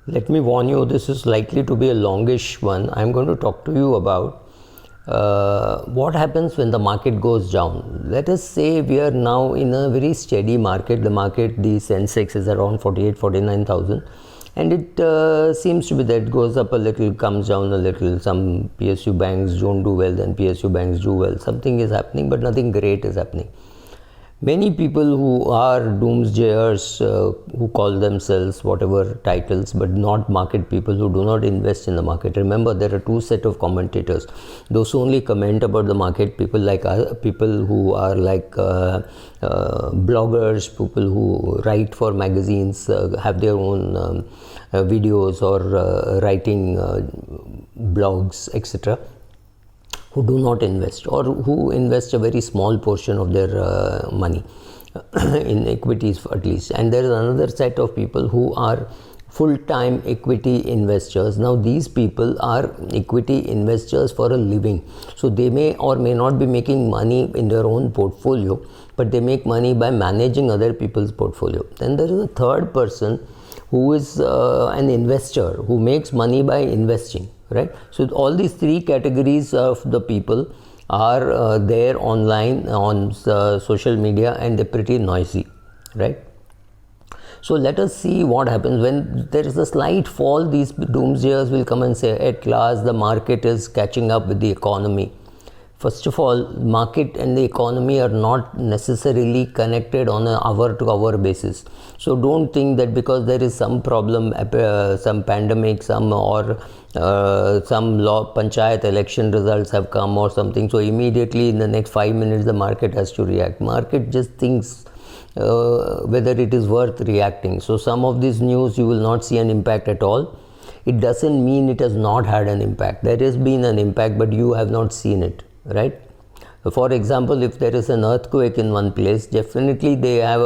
Let me warn you, this is likely to be a longish one. I'm going to talk to you about what happens when the market goes down. Let us say we are now in a very steady market. The market, the Sensex is around 48, 49,000, and it seems to be that it goes up a little, comes down a little. Some PSU banks don't do well, then PSU banks do well. Something is happening, but nothing great is happening. Many people who are doomsdayers, who call themselves whatever titles, but not market people, who do not invest in the market. Remember, there are two set of commentators. Those who only comment about the market, people like people who are like bloggers, people who write for magazines, have their own videos or writing blogs, etc., who do not invest, or who invest a very small portion of their money in equities at least. And there is another set of people who are full-time equity investors. Now these people are equity investors for a living, so they may or may not be making money in their own portfolio, but they make money by managing other people's portfolio. Then there is a third person who is an investor who makes money by investing, right? So all these three categories of the people are there online on social media, and they're pretty noisy, right? So let us see what happens when there is a slight fall. These doomsayers will come and say, at last the market is catching up with the economy. First of all, market and the economy are not necessarily connected on an hour-to-hour basis. So don't think that because there is some problem, some pandemic, some panchayat election results have come or something, so immediately in the next 5 minutes the market has to react. Market just thinks whether it is worth reacting. So some of this news you will not see an impact at all. It doesn't mean it has not had an impact. There has been an impact, but you have not seen it, right? For example, if there is an earthquake in one place, definitely they have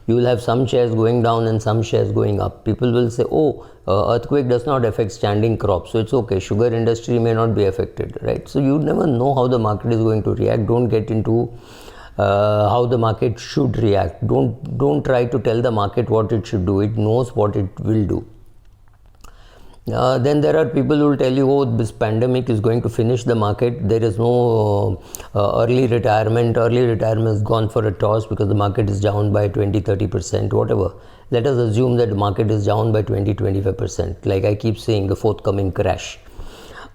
you will have some shares going down and some shares going up. People will say, oh, earthquake does not affect standing crops, so it's okay. Sugar industry may not be affected, right? So you never know how the market is going to react. Don't get into how the market should react. Don't try to tell the market what it should do. It knows what it will do. Then there are people who will tell you, oh, this pandemic is going to finish the market. There is no early retirement. Early retirement is gone for a toss because the market is down by 20-30%, whatever. Let us assume that the market is down by 20-25%. Like I keep saying, the forthcoming crash.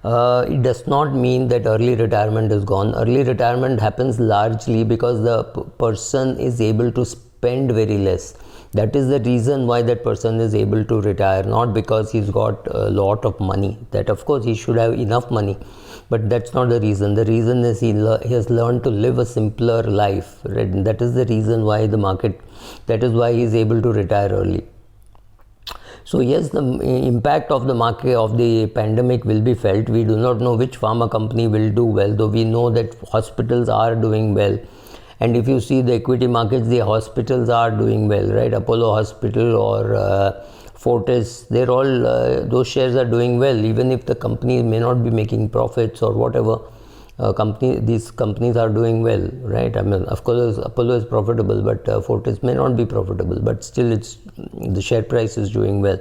It does not mean that early retirement is gone. Early retirement happens largely because the person is able to spend very less. That is the reason why that person is able to retire, not because he's got a lot of money. That of course he should have enough money, but that's not the reason. The reason is he has learned to live a simpler life, right? And that is the reason why that is why he is able to retire early. So yes, the impact of the market of the pandemic will be felt. We do not know which pharma company will do well, though we know that hospitals are doing well. And if you see the equity markets, the hospitals are doing well, right? Apollo Hospital or Fortis, they're all, those shares are doing well, even if the company may not be making profits or whatever. These companies are doing well, right? I mean, of course, Apollo is profitable, but Fortis may not be profitable, but still the share price is doing well.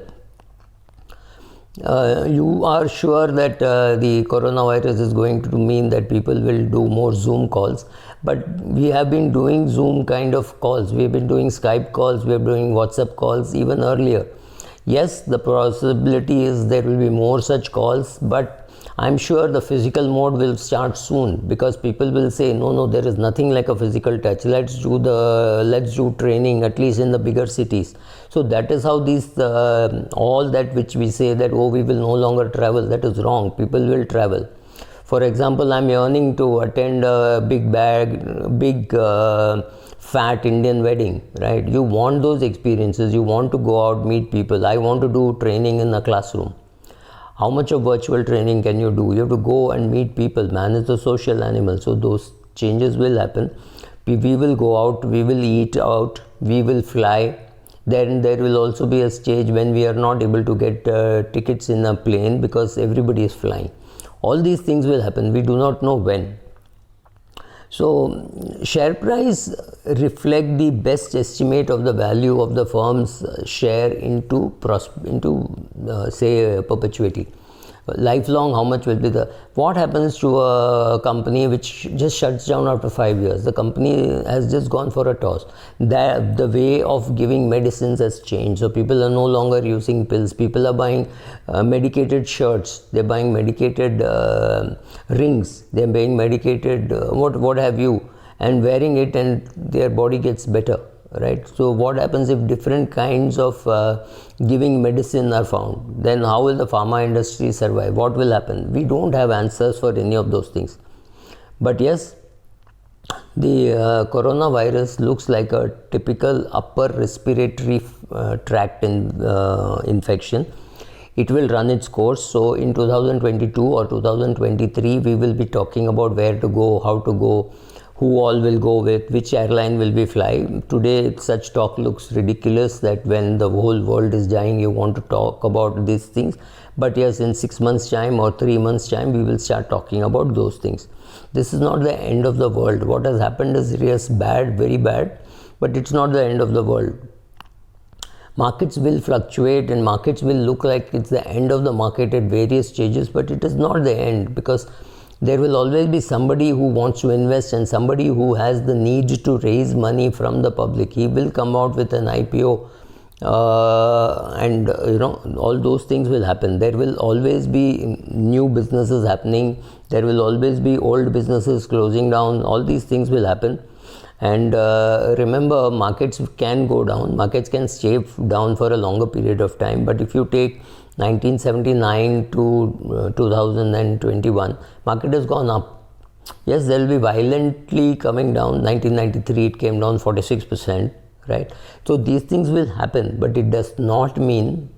You are sure that the coronavirus is going to mean that people will do more Zoom calls, but we have been doing Zoom kind of calls. We have been doing Skype calls, we are doing WhatsApp calls even earlier. Yes, the possibility is there will be more such calls, but I'm sure the physical mode will start soon, because people will say, no, there is nothing like a physical touch. Let's do training, at least in the bigger cities. So that is how these all that which we say that, oh, we will no longer travel, that is wrong. People will travel. For example, I'm yearning to attend a big fat Indian wedding, right? You want those experiences. You want to go out, meet people. I want to do training in a classroom. How much of virtual training can you do? You have to go and meet people. Man is a social animal. So those changes will happen. We will go out, we will eat out, we will fly. Then there will also be a stage when we are not able to get tickets in a plane because everybody is flying. All these things will happen. We do not know when. So share price reflect the best estimate of the value of the firm's share into say perpetuity. Lifelong, how much will be the, what happens to a company which just shuts down after 5 years? The company has just gone for a toss. The way of giving medicines has changed, so people are no longer using pills. People are buying medicated shirts, they're buying medicated rings, they're buying medicated what have you, and wearing it, and their body gets better, right? So what happens if different kinds of giving medicine are found? Then how will the pharma industry survive? What will happen? We don't have answers for any of those things. But yes, the coronavirus looks like a typical upper respiratory tract infection. It will run its course. So in 2022 or 2023, we will be talking about where to go, how to go, who all will go with, which airline will we fly. Today, such talk looks ridiculous that when the whole world is dying, you want to talk about these things. But yes, in 6 months' time or 3 months' time, we will start talking about those things. This is not the end of the world. What has happened is yes, bad, very bad, but it's not the end of the world. Markets will fluctuate and markets will look like it's the end of the market at various stages, but it is not the end, because there will always be somebody who wants to invest and somebody who has the need to raise money from the public. He will come out with an IPO and all those things will happen. There will always be new businesses happening. There will always be old businesses closing down. All these things will happen. And remember, markets can go down. Markets can stay down for a longer period of time. But if you take 1979 to 2021, market has gone up. Yes, there will be violently coming down. 1993, it came down 46%, right? So these things will happen, but it does not mean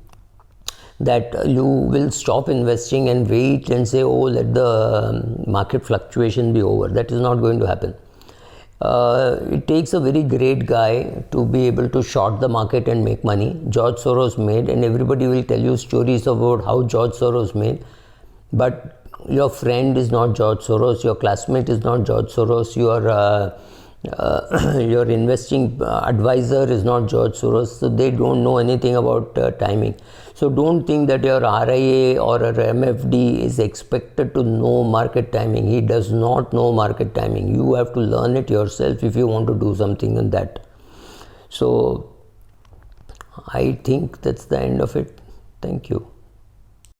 that you will stop investing and wait and say, oh, let the market fluctuation be over. That is not going to happen. It takes a very great guy to be able to short the market and make money. George Soros made, and everybody will tell you stories about how George Soros made. But your friend is not George Soros, your classmate is not George Soros, your investing advisor is not George Soros, so they don't know anything about timing. So don't think that your RIA or a MFD is expected to know market timing. He does not know market timing. You have to learn it yourself if you want to do something in that. So I think that's the end of it. Thank you.